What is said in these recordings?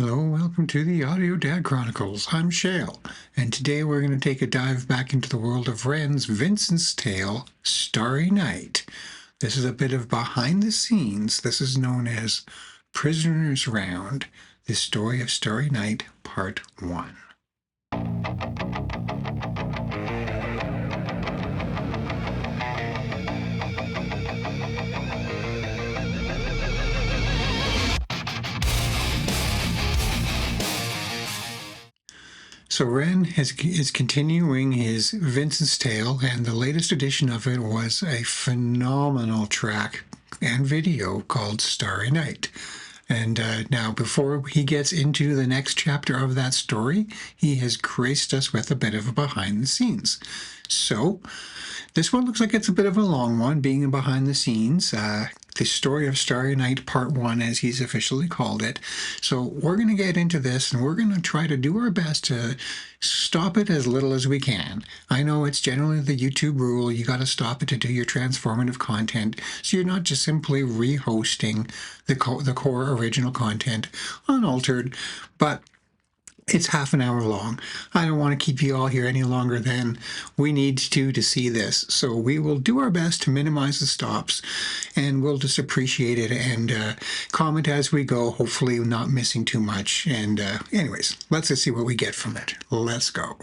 Hello, welcome to the Audio Dad Chronicles. I'm Shale, and today we're going to take a dive back into the world of Wren's Vincent's tale, Starry Night. This is a bit of behind the scenes. This is known as Prisoner's Round, the Story of Starry Night, Part 1. So Wren is continuing his Vincent's Tale, and the latest edition of it was a phenomenal track and video called Starry Night. And now, before he gets into the next chapter of that story, he has graced us with a bit of a behind the scenes. So, this one looks like it's a bit of a long one, being a behind the scenes. The Story of Starry Night Part 1, as he's officially called it. So we're going to get into this, and we're going to try to do our best to stop it as little as we can. I know it's generally the YouTube rule. You got to stop it to do your transformative content, so you're not just simply rehosting the core original content unaltered, but it's half an hour long. I don't want to keep you all here any longer than we need to see this. So we will do our best to minimize the stops, and we'll just appreciate it and comment as we go, hopefully not missing too much. And anyways, let's just see what we get from it. Let's go.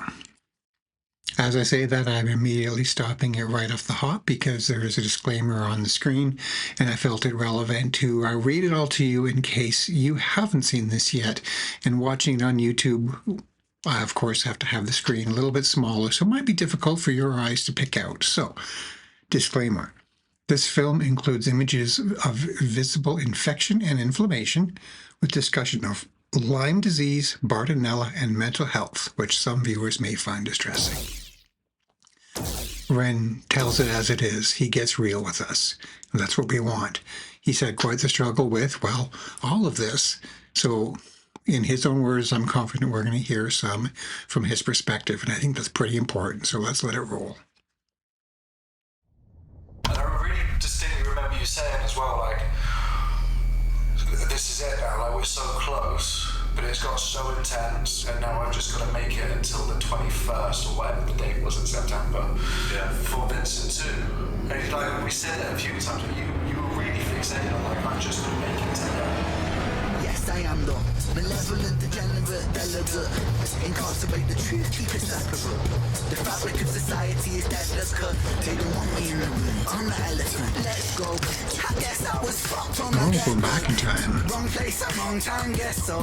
As I say that, I'm immediately stopping it right off the hop because there is a disclaimer on the screen, and I felt it relevant to read it all to you in case you haven't seen this yet. And watching it on YouTube, I, of course, have to have the screen a little bit smaller, so it might be difficult for your eyes to pick out. So, disclaimer. This film includes images of visible infection and inflammation, with discussion of Lyme disease, Bartonella, and mental health, which some viewers may find distressing. Wren tells it as it is. He gets real with us. And that's what we want. He's had quite the struggle with, well, all of this. So, in his own words, I'm confident we're going to hear some from his perspective, and I think that's pretty important. So let's let it roll. And I really distinctly remember you saying as well, like, this is it now, like, we're so close, but it's got so intense, and now I've just got to make it until the 21st, or whatever the date was in September, for Vincent too. And like, we said it a few times, but you were really fixated on, like, I'm just going to make it to that. Yes, I am though. Malevolent, degenerate, delegate. Incarcerate the truth, keep it separate. The fabric of society is delicate. They don't want me in the room. I'm the elephant. Let's go. I guess I was fucked on the We're back in time. Wrong place at wrong time, guess so.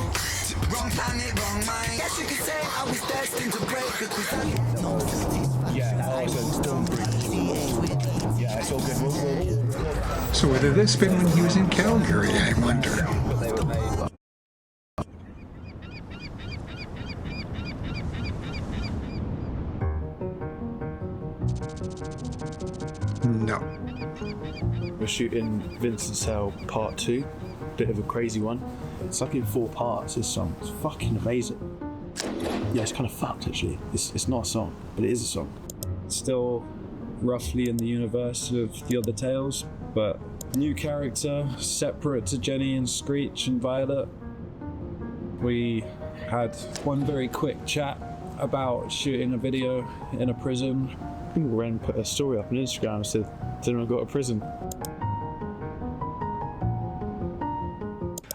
Wrong planet, wrong mind. Guess you could say I was destined to break because I know. Yeah, yeah, it's all good. So whether this been when he was in Calgary, I wonder. No. We're shooting Vincent's Tale Part 2, bit of a crazy one. It's like in 4 parts, this song. It's fucking amazing. Yeah, it's kind of fucked actually. It's not a song, but it is a song. Still roughly in the universe of the other tales, but new character, separate to Jenny and Screech and Violet. We had one very quick chat about shooting a video in a prison. I think Wren put a story up on Instagram and said, didn't I go to prison?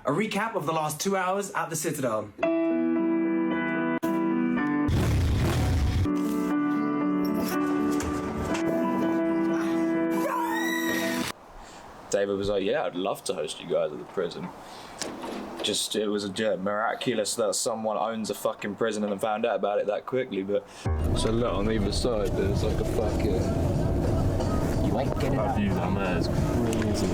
A recap of the last 2 hours at the Citadel. David was like, yeah, I'd love to host you guys at the prison. Just, it was miraculous that someone owns a fucking prison and found out about it that quickly, but... So look, on either side, there's like a fucking... You ain't getting that view down there is crazy.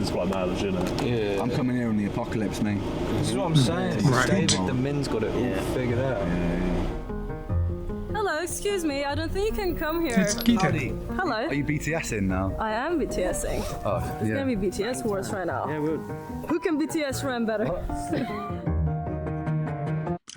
It's quite mad, isn't it? Yeah. I'm coming here on the apocalypse, mate. This is what I'm saying. Right. David the Min's got it all figured out. Hello, excuse me, I don't think you can come here. It's Gita. Hello. Are you BTSing now? I am BTSing. Oh, It's yeah. gonna be BTS wars right now. Yeah, we'll... Who can BTS run better?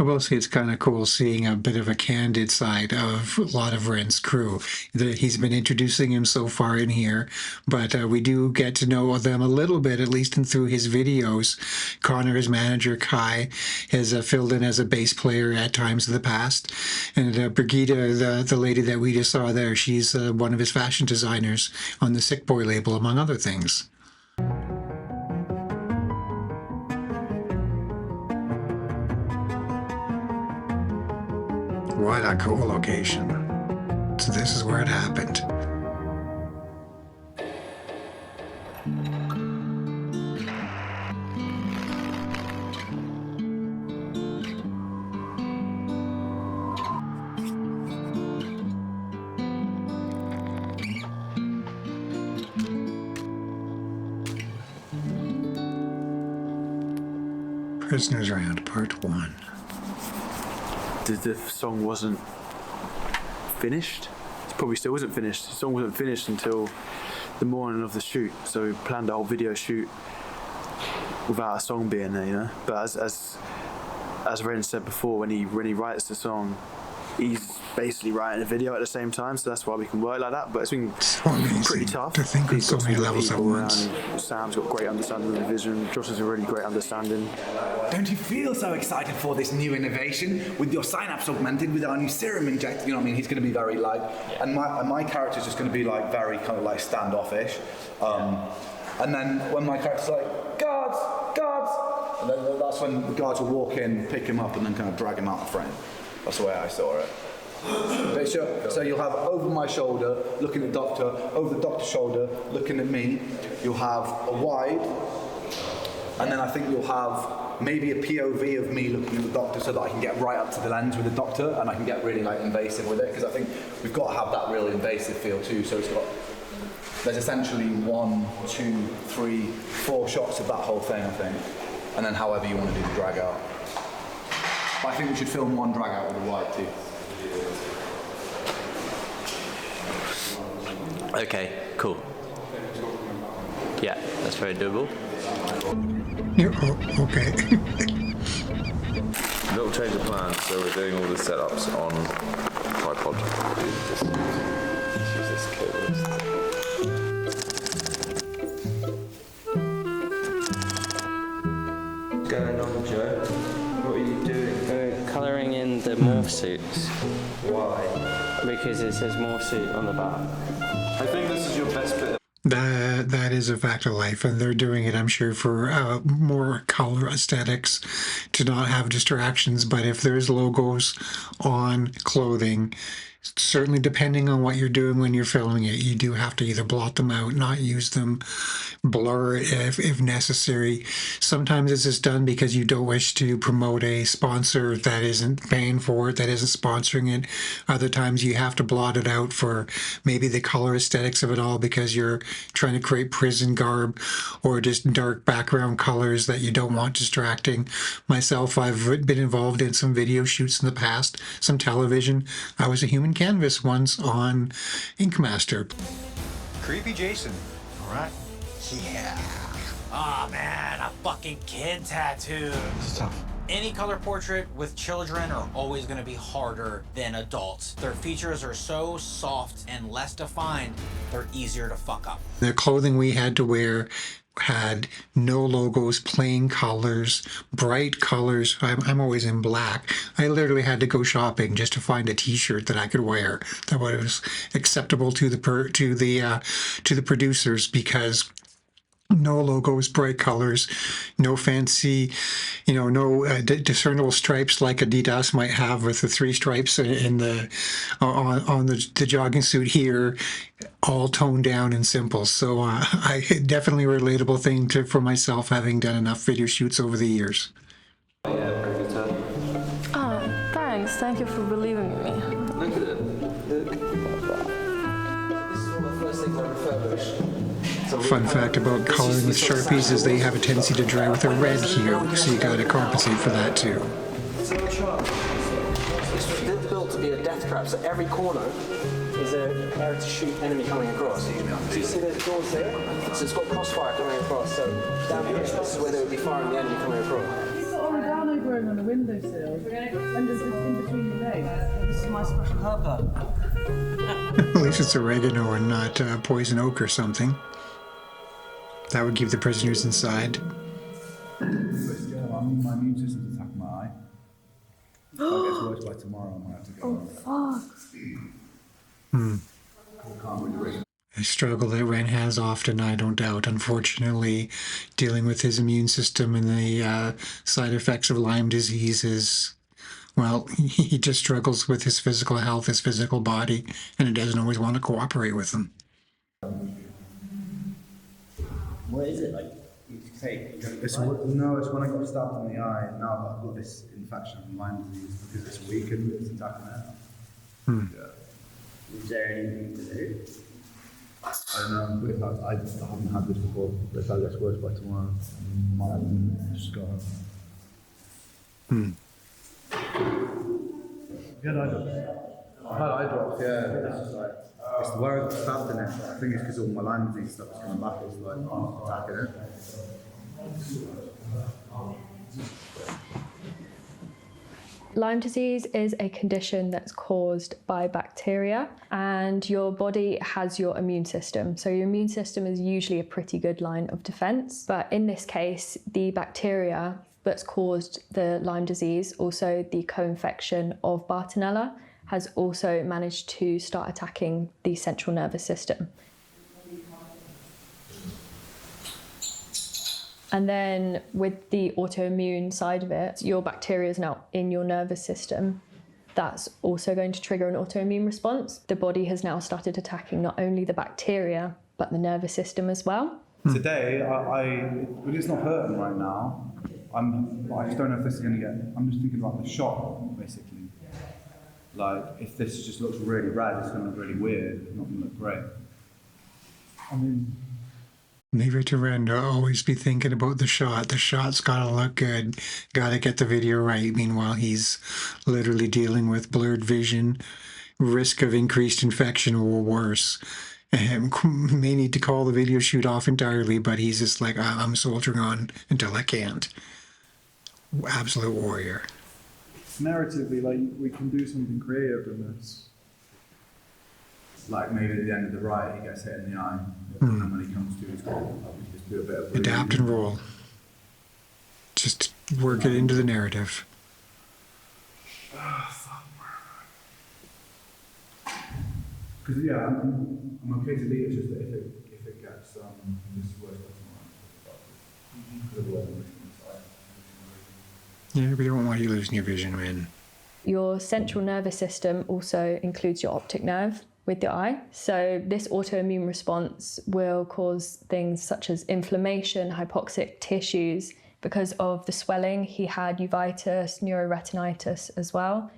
I will say it's kind of cool seeing a bit of a candid side of a lot of Ren's crew. He's been introducing him so far in here, but we do get to know them a little bit, at least through his videos. Connor, his manager, Kai, has filled in as a bass player at times in the past. And Brigitte, the lady that we just saw there, she's one of his fashion designers on the Sick Boy label, among other things. What a cool location. So this is where it happened. Prisoners Round, Part 1. The song wasn't finished. It probably still wasn't finished. The song wasn't finished until the morning of the shoot. So we planned the whole video shoot without a song being there, you know. But as Ren said before, when he writes the song, he's basically writing a video at the same time, so that's why we can work like that. But it's been pretty tough. To think on so many levels at once. Sam's got great understanding of the vision. Josh has a really great understanding. Don't you feel so excited for this new innovation with your synapse augmented with our new serum injector? You know what I mean? He's going to be very like, and my character's just going to be like very kind of like standoffish. And then when my character's like, guards, and then that's when the guards will walk in, pick him up, and then kind of drag him out of frame. That's the way I saw it. But sure, so you'll have over my shoulder, looking at Doctor, over the Doctor's shoulder, looking at me. You'll have a wide, and then I think you'll have maybe a POV of me looking at the Doctor so that I can get right up to the lens with the Doctor, and I can get really like invasive with it, because I think we've got to have that really invasive feel too. So there's essentially 1, 2, 3, 4 shots of that whole thing, I think, and then however you want to do the drag out. I think we should film one drag out with a wide too. Okay, cool. Yeah, that's very doable. Yeah, okay. Little change of plans, so we're doing all the setups on tripod. Just use this cable. What's going on, Joe? What are you doing? We're colouring in the morph suits. Why? Because it says morph suit on the back. I think this is your best bit. That is a fact of life, and they're doing it, I'm sure, for more color aesthetics, to not have distractions. But if there's logos on clothing, certainly depending on what you're doing when you're filming it, you do have to either blot them out, not use them, blur it if necessary. Sometimes this is done because you don't wish to promote a sponsor that isn't paying for it, that isn't sponsoring it. Other times you have to blot it out for maybe the color aesthetics of it all, because you're trying to create prison garb or just dark background colors that you don't want distracting. Myself, I've been involved in some video shoots in the past, some television. I was a human canvas once on Ink Master. Creepy Jason. All right. Yeah. Oh man, a fucking kid tattoo. It's tough. Any color portrait with children are always going to be harder than adults. Their features are so soft and less defined, they're easier to fuck up. The clothing we had to wear had no logos, plain colors, bright colors. I'm always in black. I literally had to go shopping just to find a T-shirt that I could wear that was acceptable to the producers, because no logos, bright colors, no fancy, no discernible stripes like Adidas might have with the 3 stripes in the on the jogging suit here, all toned down and simple. So I definitely a relatable thing for myself, having done enough video shoots over the years. Oh, thanks. Thank you for believing in me. Look at it. This is one of the first things I refurbished. Fun fact about coloring with Sharpies is they have a tendency to dry with a red hue, so you got to compensate for that too. It's built to be a death trap, so every corner is an area to shoot enemy coming across. So you see there's doors there? So it's got crossfire coming across, so down here, this is where they would be firing the enemy coming across. You've got all the down over on the window. windowsill. In between the legs. This is my special herb. At least it's oregano and not poison oak or something. That would keep the prisoners inside. But still, I mean, my immune system's attacking my eye. If I get worse by tomorrow, I might have to go. A struggle that Ren has often, I don't doubt. Unfortunately, dealing with his immune system and the side effects of Lyme disease is, well, he just struggles with his physical health, his physical body, and it doesn't always want to cooperate with him. What is it like? You say It's when I got stabbed in the eye, and now I've got this infection of Lyme disease because it's weakened, it's attacking it. Is there anything to do? I don't know, if I haven't had this before, but if that gets worse by tomorrow, I might have to just go home. You had eye drops? I've had eye drops, yeah. It's where I got stabbed in it. I think it's because all my Lyme disease stuff is coming back, it's like attacking it. Lyme disease is a condition that's caused by bacteria, and your body has your immune system. So your immune system is usually a pretty good line of defense. But in this case, the bacteria that's caused the Lyme disease, also the co-infection of Bartonella, has also managed to start attacking the central nervous system. And then with the autoimmune side of it, your bacteria is now in your nervous system. That's also going to trigger an autoimmune response. The body has now started attacking not only the bacteria, but the nervous system as well. Today, but it's not hurting right now. I just don't know if this is going to get, I'm just thinking about the shot, basically. Like, if this just looks really red, it's going to look really weird. It's not going to look great. I mean, Leave it to Ren to always be thinking about the shot. The shot's got to look good. Got to get the video right. Meanwhile, he's literally dealing with blurred vision, risk of increased infection or worse. May need to call the video shoot off entirely, but he's just like, I'm soldiering on until I can't. Absolute warrior. Narratively, like, we can do something creative in this. like maybe at the end of the ride he gets hit in the eye, and when he comes to his goal, we just do a bit of adapt and roll. Just work it into the narrative. Because yeah, I'm okay to leave it. Just that if it gets this worse Yeah, we don't want you losing your vision, man. Your central nervous system also includes your optic nerve with the eye. So this autoimmune response will cause things such as inflammation, hypoxic tissues. Because of the swelling, he had uveitis, neuroretinitis as well.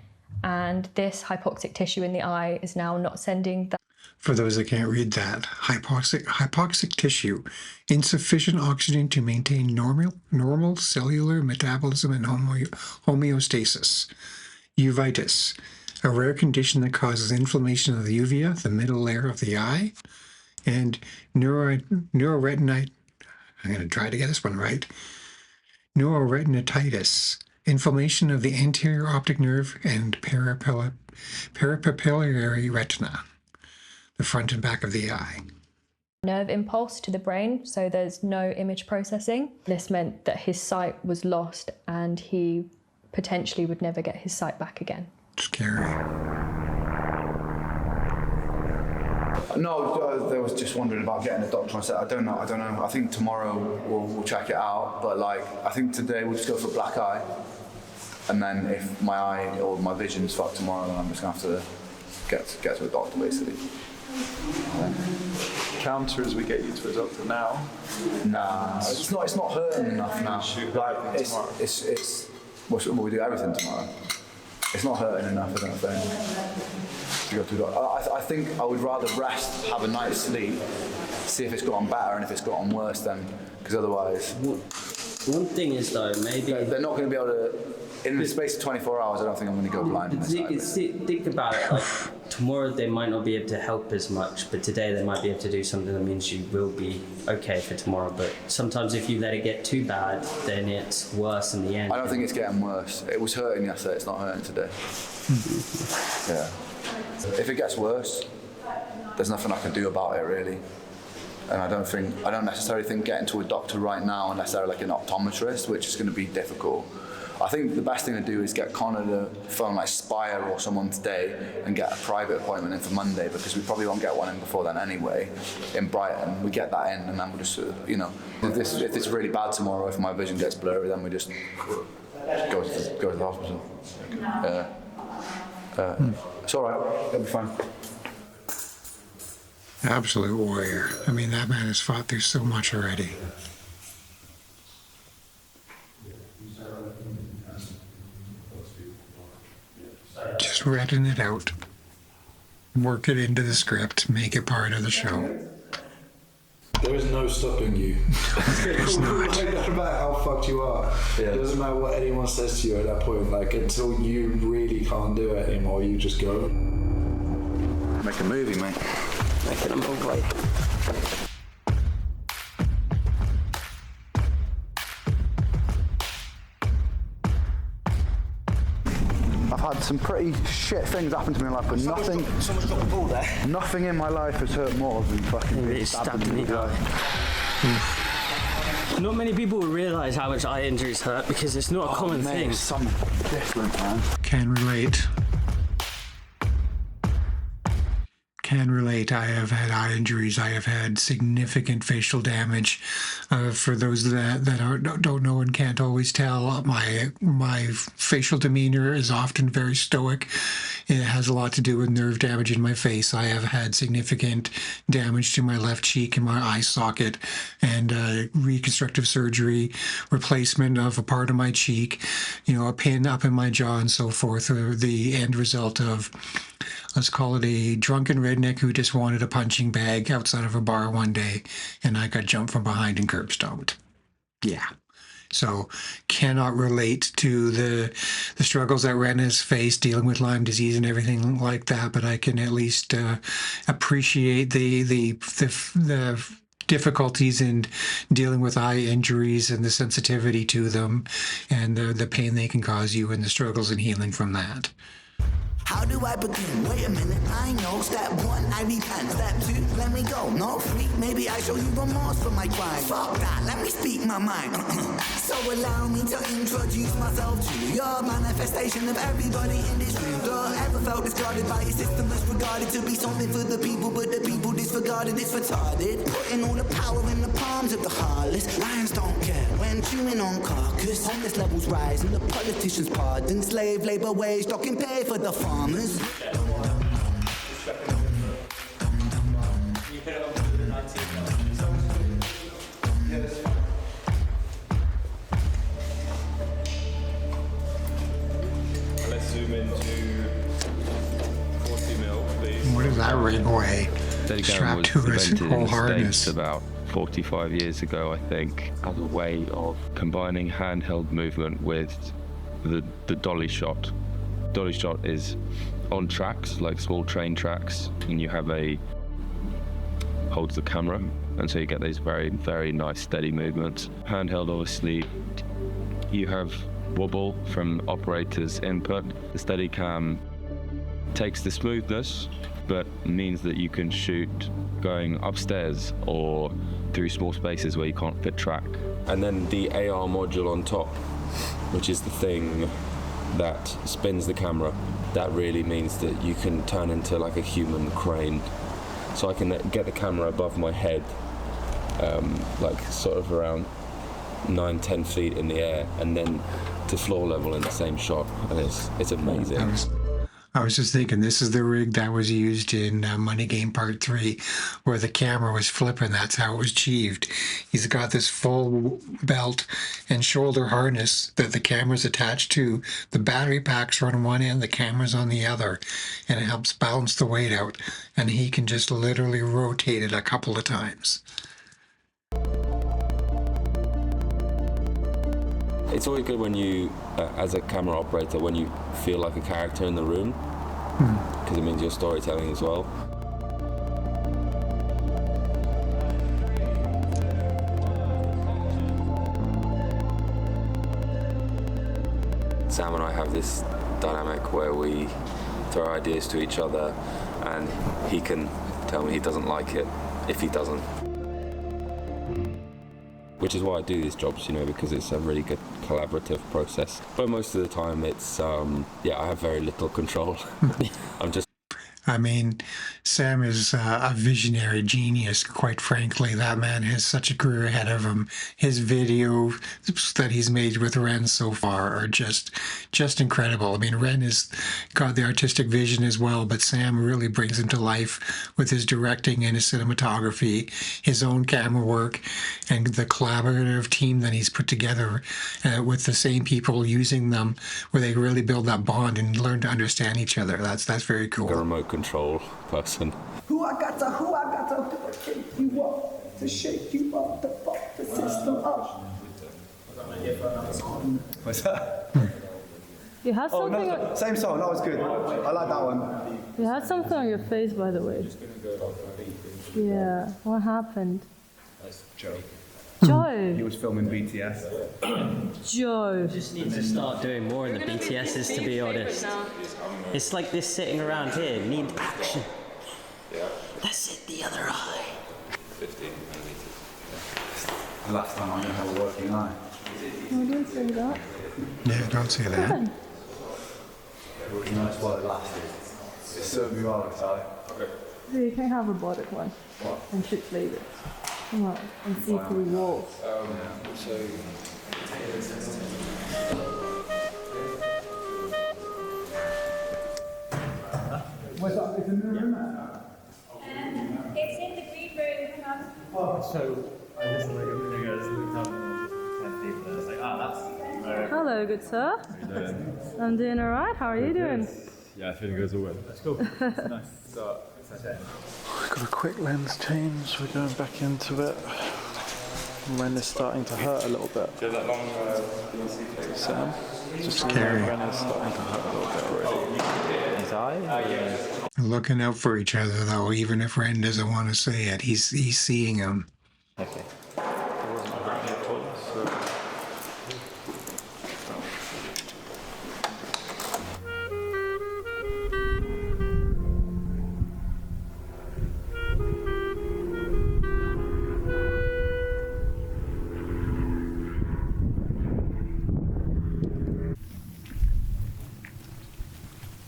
And this hypoxic tissue in the eye is now not sending that. For those that can't read that, hypoxic tissue, insufficient oxygen to maintain normal cellular metabolism and homeostasis. Uveitis, a rare condition that causes inflammation of the uvea, the middle layer of the eye, and neuroretinitis. I'm going to try to get this one right. Neuroretinitis, inflammation of the anterior optic nerve and peripapillary retina, the front and back of the eye. Nerve impulse to the brain, so there's no image processing. This meant that his sight was lost and he potentially would never get his sight back again. Scary. No, I was just wondering about getting a doctor. I said, I don't know. I think tomorrow we'll check it out. But like, I think today we'll just go for black eye. And then if my eye or my vision's fucked tomorrow, then I'm just gonna have to get to a doctor basically. Counter as we get you to a doctor now. Nah, it's not hurting enough now. Like we'll do everything tomorrow. It's not hurting enough, I don't think, to go to a doctor. I think I would rather rest, have a night's sleep, see if it's gotten better, and if it's gotten worse, then because otherwise One thing is though, maybe they're not going to be able to. In the space of 24 hours, I don't think I'm going to go blind. Think about it. Like tomorrow, they might not be able to help as much, but today they might be able to do something that means you will be okay for tomorrow. But sometimes, if you let it get too bad, then it's worse in the end. I don't think it's getting worse. It was hurting yesterday. It's not hurting today. Yeah. If it gets worse, there's nothing I can do about it really. And I don't necessarily think getting to a doctor right now, unless they're like an optometrist, which is going to be difficult. I think the best thing to do is get Connor to phone like Spire or someone today and get a private appointment in for Monday, because we probably won't get one in before then anyway. In Brighton, we get that in, and then we'll just, if it's really bad tomorrow, if my vision gets blurry, then we just go to the hospital. It's all right. It'll be fine. Absolute warrior. I mean, that man has fought through so much already. Just reading it out. Work it into the script. Make it part of the show. There is no stopping you. There's not. It doesn't matter how fucked you are. Yeah. It doesn't matter what anyone says to you at that point. Like, until you really can't do it anymore, you just go. Make a movie, mate. Making a movie. I've had some pretty shit things happen to me in life, but Someone's got the ball there. nothing in my life has hurt more than fucking being stabbed in the eye. Not many people will realise how much eye injuries hurt because it's not a common thing. It's something different, man. Can relate. Can relate. I have had eye injuries. I have had significant facial damage. For those that don't know and can't always tell, my facial demeanor is often very stoic. It has a lot to do with nerve damage in my face. I have had significant damage to my left cheek and my eye socket, and reconstructive surgery, replacement of a part of my cheek, a pin up in my jaw and so forth. The end result of, let's call it a drunken redneck who just wanted a punching bag outside of a bar one day, and I got jumped from behind and curb stomped. Yeah. So cannot relate to the struggles that Ren has faced dealing with Lyme disease and everything like that, but I can at least appreciate the difficulties in dealing with eye injuries and the sensitivity to them and the pain they can cause you and the struggles in healing from that. How do I begin? Wait a minute, I know. Step 1, I repent. Step 2, let me go. No freak, maybe I show you remorse for my crime. Fuck that, let me speak my mind. So allow me to introduce myself to your manifestation of everybody in this room. Ever felt discarded by a system that's regarded to be something for the people, but the people disregarded, it's retarded. Putting all the power in the palms of the heartless. Lions don't care when chewing on carcass. Homeless levels rise and the politicians pardon. Slave labor wage, docking pay for the farmers. Let's zoom into 40 mil, please. What does that rig weigh? Strapped to his whole harness. About 45 years ago, I think, as a way of combining handheld movement with the dolly shot. Dolly shot is on tracks, like small train tracks, and you have holds the camera, and so you get these very, very nice steady movements. Handheld, obviously, you have wobble from operator's input. The Steadicam takes the smoothness, but means that you can shoot going upstairs or through small spaces where you can't fit track. And then the AR module on top, which is the thing that spins the camera. That really means that you can turn into like a human crane. So I can get the camera above my head, like sort of around 9-10 feet in the air, and then to floor level in the same shot, and it's amazing. I was just thinking, this is the rig that was used in Money Game Part 3, where the camera was flipping. That's how it was achieved. He's got this full belt and shoulder harness that the camera's attached to. The battery packs are on one end, the camera's on the other, and it helps balance the weight out. And he can just literally rotate it a couple of times. It's always good when you, as a camera operator, when you feel like a character in the room, because it means you're storytelling as well. Sam and I have this dynamic where we throw ideas to each other, and he can tell me he doesn't like it if he doesn't. Which is why I do these jobs, because it's a really good collaborative process. But most of the time it's, I have very little control. I'm just... I mean, Sam is a visionary genius, quite frankly. That man has such a career ahead of him. His videos that he's made with Ren so far are just incredible. I mean, Ren has got the artistic vision as well, but Sam really brings him to life with his directing and his cinematography, his own camera work, and the collaborative team that he's put together with the same people using them, where they really build that bond and learn to understand each other. That's very cool. A remote control person. Who I got to kick you up, to shake you up, to fuck the system up. What's that? You had Oh, something. no, same song. That was good. I like that one. You had something on your face, by the way. Yeah. What happened? That's Joe. Joe. He was filming BTS. Joe. Just need to start doing more in the BTSs, to be honest. It's like this sitting around here. Need action. That's it, the other eye. 15 The last time I didn't have a working eye. I didn't say that. Yeah, don't say that. That's what it lasted. It served me well, actually. Okay. So you can have a robotic one. What? And shoot flavors. Come on, and see through walls. Where's that? It's in the room? It's in the green room. Oh, so I just like a minute ago, just looked up and I was like, that's. Hello, good sir. How you doing? I'm doing alright. How are you doing? Yeah, feeling good as always. That's cool. Nice. So, We've got a quick lens change, we're going back into it. Ren is starting to hurt a little bit. Sam? Just Scary. Ren is starting to hurt a little bit already. His eye? Looking out for each other, though, even if Ren doesn't want to say it, he's seeing him. Okay.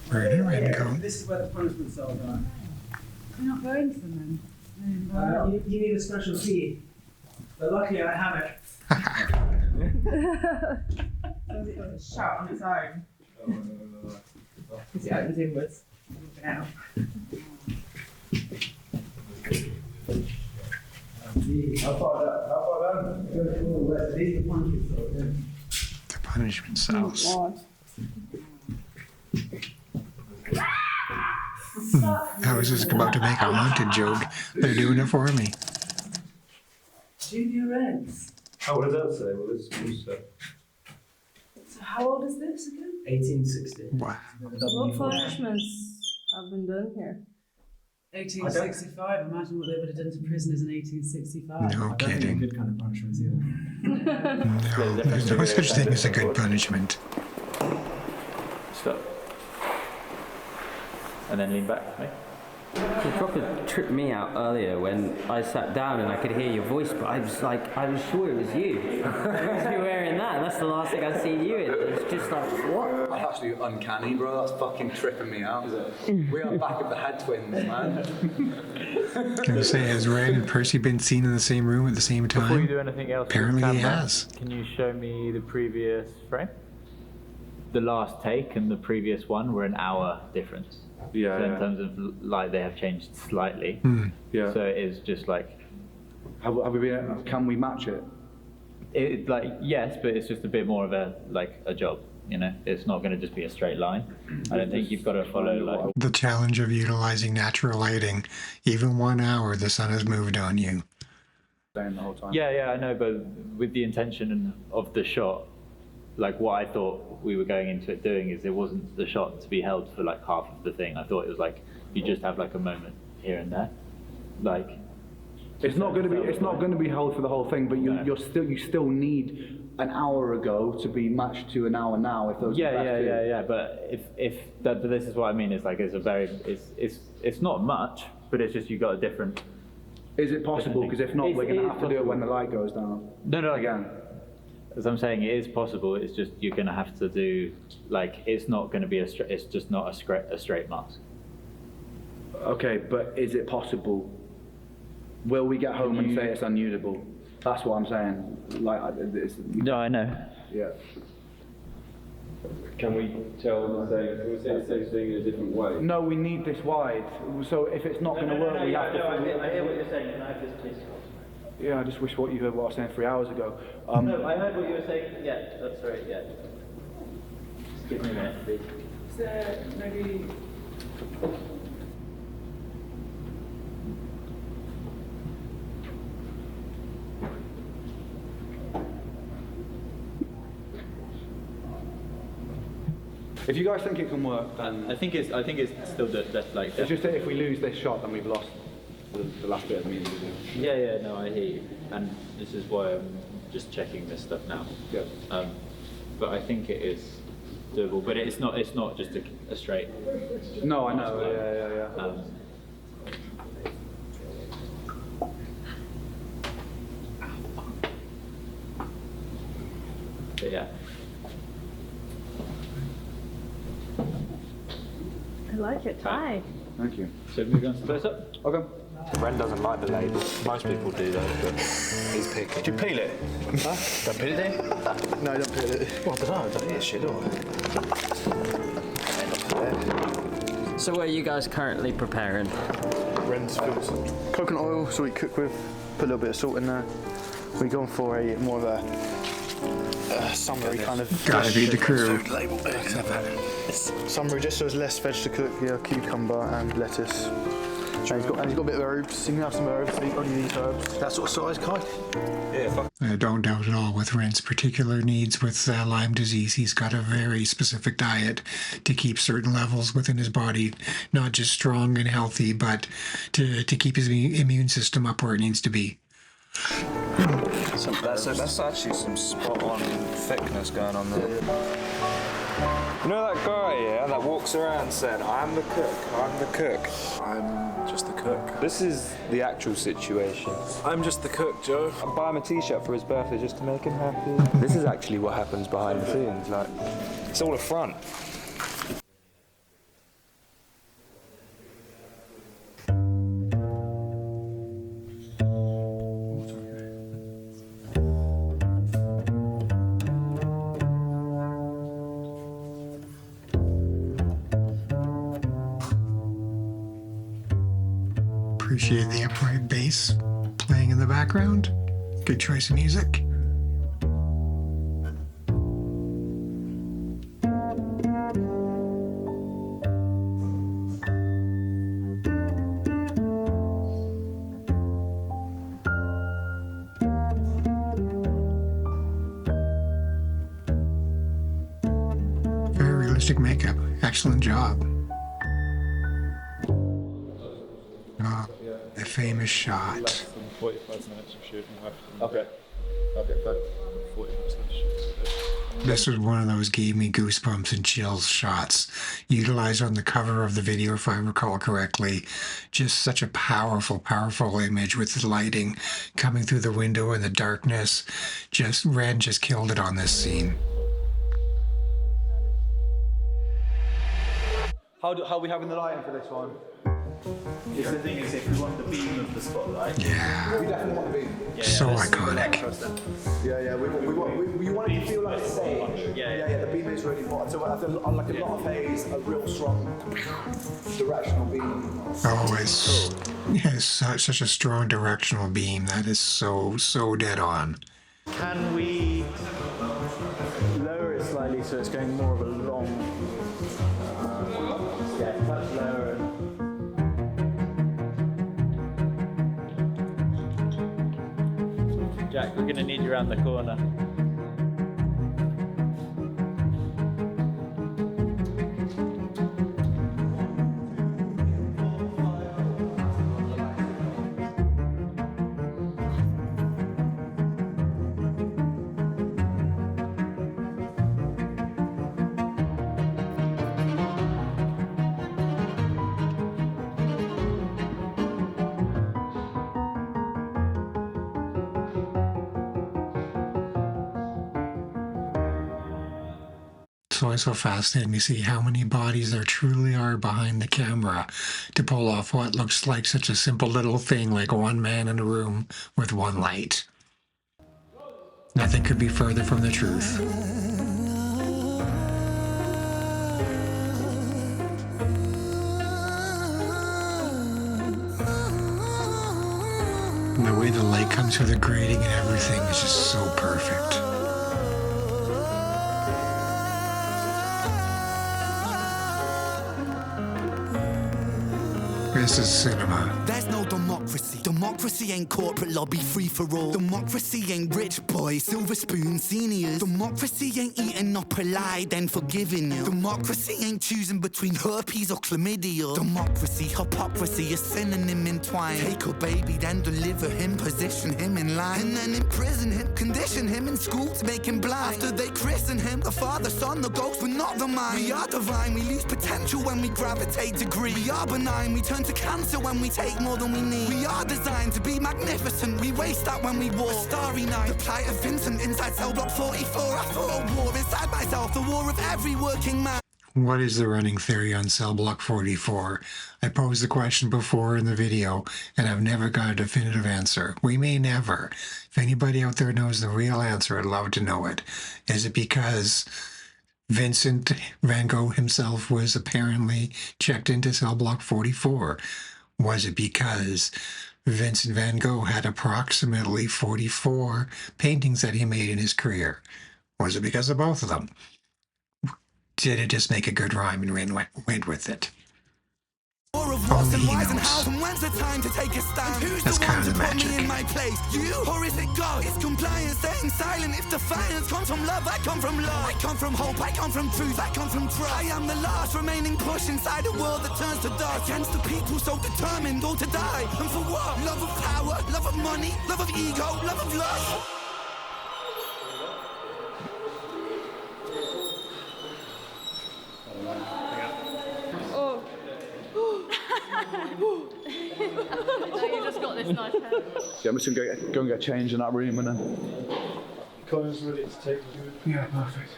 Where did Ren go? This is where the punishment cells are. You're not going to them You need a special key. But luckily I have it. Does it like shout on its own? Is it opens inwards? Now. How far down? These are the punishment cells. The punishment cells. I was just about to make a haunted joke. They're doing it for me. Junior Reds. Oh, what does that say? What does it say? So how old is this again? 1860. Wow. What punishments have been done here? 1865. Imagine what they would have done to prisoners in 1865. No kidding. Good kind of punishments either. No, there's no such thing as a good punishment. Stop. And then lean back to me. You proper tripped me out earlier when I sat down and I could hear your voice, but I was sure it was you. You were wearing that, and that's the last thing I'd seen you in. It was just like, what? That's actually uncanny, bro. That's fucking tripping me out. We are back at the head twins, man. I was going to say, has Ren and Percy been seen in the same room at the same time? Before you do anything else, Apparently he camera, has. Can you show me the previous frame? The last take and the previous one were an hour difference. Yeah. So in terms of light, they have changed slightly. Yeah. So it is just like. Have we been? Can we match it? It like yes, but it's just a bit more of a job. You know, it's not going to just be a straight line. I don't think you've got to follow like. The challenge of utilizing natural lighting. Even 1 hour, the sun has moved on you. The whole time. Yeah, I know, but with the intention of the shot, like what I thought we were going into it doing is it wasn't the shot to be held for like half of the thing. I thought it was like you just have like a moment here and there, like. It's not going to be held for the whole thing, but you still need an hour ago to be matched to an hour now. If those Yeah. But but this is what I mean. It's like it's not much, but it's just you got a different. Is it possible? Because if not, we're going to have to do it when the light goes down. No. Again. As I'm saying, it is possible. It's just you're going to have to do like it's not going to be it's just not a straight mask. Okay, but is it possible? Will we get home and say it's unusable? That's what I'm saying. Like, no, I know. Yeah. Can we tell the same thing in a different way? No, we need this wide. So if it's not going to work, we have to. I hear what you're saying. Can I have this, please? Yeah, I just wish what you heard what I was saying 3 hours ago. No, I heard what you were saying. Yeah, that's right. Yeah. Just give me a minute, please. Is there maybe? If you guys think it can work, then I think it's still like. It's just that if we lose this shot, then we've lost the last bit of the music. Yeah. No, I hear you, and this is why I'm just checking this stuff now. Yeah. But I think it is doable. But it's not just a straight. No, I know. Yeah. But yeah. I like it. Tie. Thank you. So we're going to close up. Okay. Ren doesn't like the label. Most people do though, but he's picky. Do you peel it? Huh? Don't peel it, do you? No, don't peel it. Well, I don't know. I don't eat shit, do I? So what are you guys currently preparing? Ren's foods. Coconut oil, so we cook with. Put a little bit of salt in there. We're going for a more of a summery kind of. Gotta be the crew. Summery, just so there's less veg to cook. Yeah, cucumber and lettuce. And he's got a bit of herbs. You can have some herbs. So you only need herbs. That sort of size, Kai? Yeah, fuck. I don't doubt at all with Ren's particular needs with Lyme disease. He's got a very specific diet to keep certain levels within his body, not just strong and healthy, but to keep his immune system up where it needs to be. That's actually some spot on thickness going on there. You know that guy, yeah, that walks around saying, I'm the cook, I'm the cook. I'm just the cook. This is the actual situation. I'm just the cook, Joe. I buy him a t-shirt for his birthday just to make him happy. This is actually what happens behind the scenes, like, it's all a front. Appreciate the upright bass playing in the background. Good choice of music. Very realistic makeup. Excellent job. The famous shot. Less than 45 minutes of shooting. Okay, fine. 40 minutes of shooting. This was one of those gave me goosebumps and chills shots, utilized on the cover of the video, if I recall correctly. Just such a powerful image with the lighting coming through the window and the darkness. Ren just killed it on this scene. How are we having the lighting for this one? It's the thing is, if we want the beam of the spotlight. Yeah. We definitely want the beam. So iconic. Yeah. We want it to feel like a stage. Yeah. The beam is really important. So after like a lot of haze, a real strong directional beam. Oh, it's such a strong directional beam. That is so dead on. Can we lower it slightly so it's going more of a long? Yeah, touch lower. Jack, we're going to need you around the corner. It's always so fascinating to see how many bodies there truly are behind the camera to pull off what looks like such a simple little thing like one man in a room with one light. Nothing could be further from the truth. And the way the light comes through the grating and everything is just so perfect. This is cinema. There's no democracy. Democracy ain't corporate lobby free for all. Democracy ain't rich boys, silver spoon seniors. Democracy ain't eating up a lie, then forgiving you. Democracy ain't choosing between herpes or chlamydia. Democracy, hypocrisy, a synonym entwined. Take a baby, then deliver him, position him in line, and then imprison him, condition him in school to make him blind. After they christen him, the Father, Son, the Ghost, but not the mind. We are divine, we lose potential when we gravitate to greed. We are benign, we turn to cancer when we take more than we need. We are designed to be magnificent, we waste that when we walk. A starry night, the plight of Vincent inside cell block 44. I fought a war inside myself, the war of every working man. What is the running theory on cell block 44? I posed the question before in the video, and I've never got a definitive answer. We may never. If anybody out there knows the real answer, I'd love to know it. Is it because Vincent van Gogh himself was apparently checked into cell block 44? Was it because Vincent van Gogh had approximately 44 paintings that he made in his career? Was it because of both of them? Did it just make a good rhyme and went with it? Only he knows. When's the time to take a stand? Who's That's the kind one of to the put me magic. in my place? You or is it God? It's compliance, staying silent. If defiance comes from love, I come from love. I come from hope, I come from truth, I come from trust. I am the last remaining push inside a world that turns to dust. Against the people so determined, all to die. And for what? Love of power, love of money, love of ego, love of love. You just got this nice hair. Yeah, I'm just gonna go and get changed in that room and then. Connor's ready to take you. Yeah, perfect.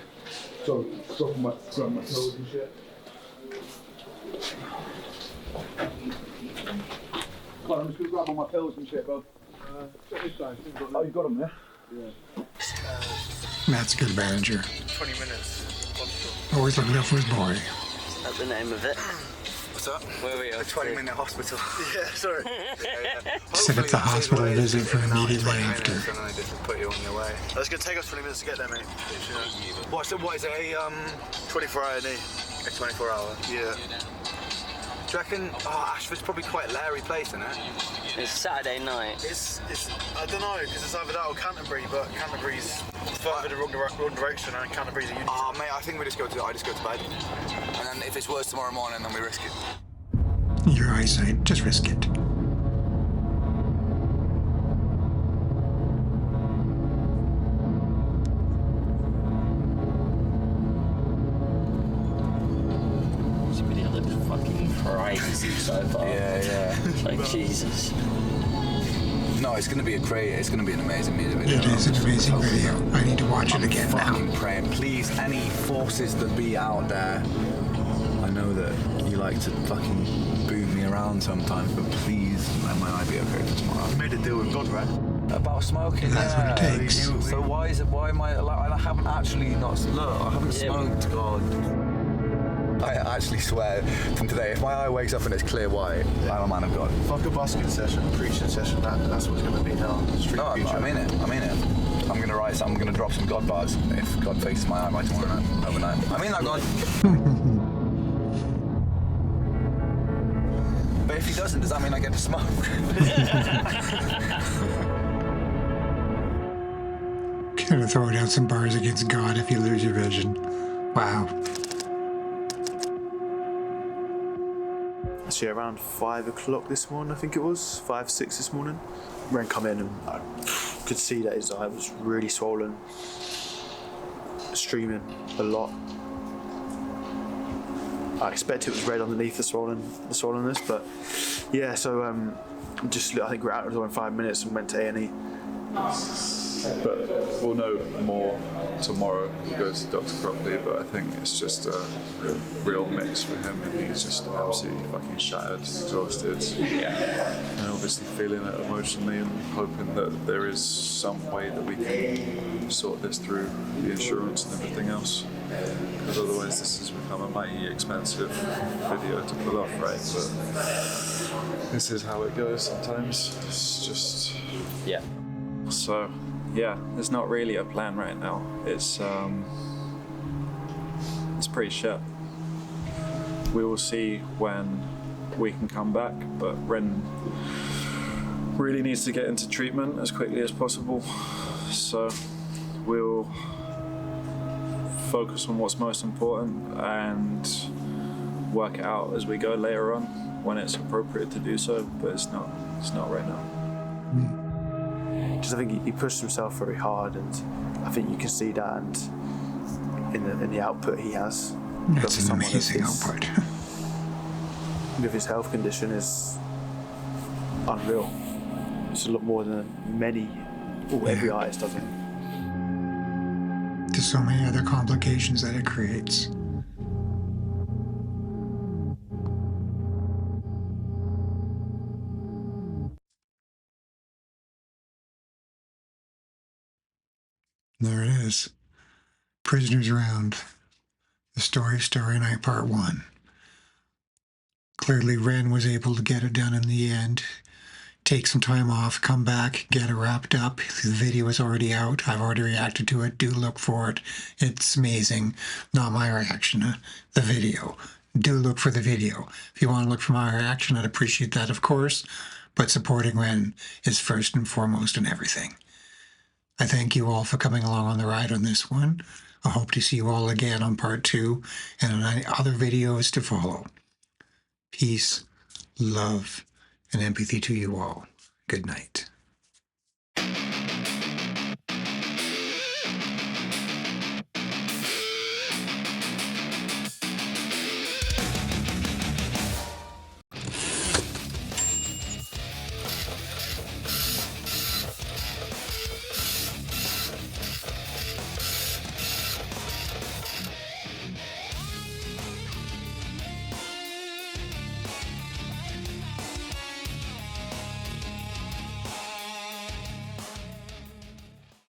So, dropping my clothes and shit. Well, I'm just gonna grab all my pills and shit, bro. Check this guy. Oh, you got them there? Yeah. That's a good manager. 20 minutes. Always looking out for his boy. That's the name of it. What's up? Where are we A 20-minute hospital. Yeah, sorry. Set up the hospital visit for immediately after. And then they just put you on your way. It's going to take us 20 minutes to get there, mate. What is it, a 24-hour knee? A 24-hour? Yeah. Do you reckon, Ashford's probably quite a Larry place, isn't it? It's Saturday night. It's I don't know, because it's either that or Canterbury, but Canterbury's further the wrong direction, and Canterbury's a unit. Oh, mate, I think I just go to bed. And then if it's worse tomorrow morning, then we risk it. Your eyesight, just risk it. This video looks fucking crazy so far. Yeah. Like, Jesus. No, it's going to be it's going to be an amazing music video. It is an amazing video. I need to watch it again now. I'm praying, please, any forces that be out there. I know that you like to fucking boot me around sometimes, but please let my eye be okay for tomorrow. You made a deal with God, right? About smoking. That's what it takes. So why am I like? I haven't actually not. Look, I haven't smoked. God. I actually swear from today, if my eye wakes up and it's clear white, I'm a man of God. Fuck a busking session, preaching session, that's what's going to be now. No, I mean it. I'm going to write something, I'm going to drop some God bars if God fixes my eye by tomorrow night, overnight. I mean that, God. But if he doesn't, does that mean I get to smoke? Gonna throw down some bars against God if you lose your vision. Wow. Actually, around 5 o'clock this morning, I think it was 5, 6 this morning. Ren come in and I could see that his eye was really swollen, streaming a lot. I expect it was red underneath the swollenness, but yeah. So I think we're out of the door in 5 minutes and went to A&E. But we'll know more tomorrow. He goes to Dr. properly, but I think it's just a real mix for him, and he's just absolutely fucking shattered, exhausted, and obviously feeling it emotionally and hoping that there is some way that we can sort this through the insurance and everything else, because otherwise this has become a mighty expensive video to pull off, right? But this is how it goes sometimes. It's just... Yeah. So, yeah, there's not really a plan right now. It's pretty shit. We will see when we can come back, but Ren really needs to get into treatment as quickly as possible. So we'll focus on what's most important and work it out as we go later on when it's appropriate to do so, but it's not right now. Because I think he pushed himself very hard, and I think you can see that, and in the output he has. That's an amazing output. With his health condition is unreal. It's a lot more than every artist does it. There's so many other complications that it creates. There it is. Prisoners Round. The Story of Starry Night Part 1. Clearly Ren was able to get it done in the end. Take some time off, come back, get it wrapped up. The video is already out. I've already reacted to it. Do look for it. It's amazing. Not my reaction, the video. Do look for the video. If you want to look for my reaction, I'd appreciate that, of course. But supporting Ren is first and foremost in everything. I thank you all for coming along on the ride on this one. I hope to see you all again on part 2 and on other videos to follow. Peace, love, and empathy to you all. Good night.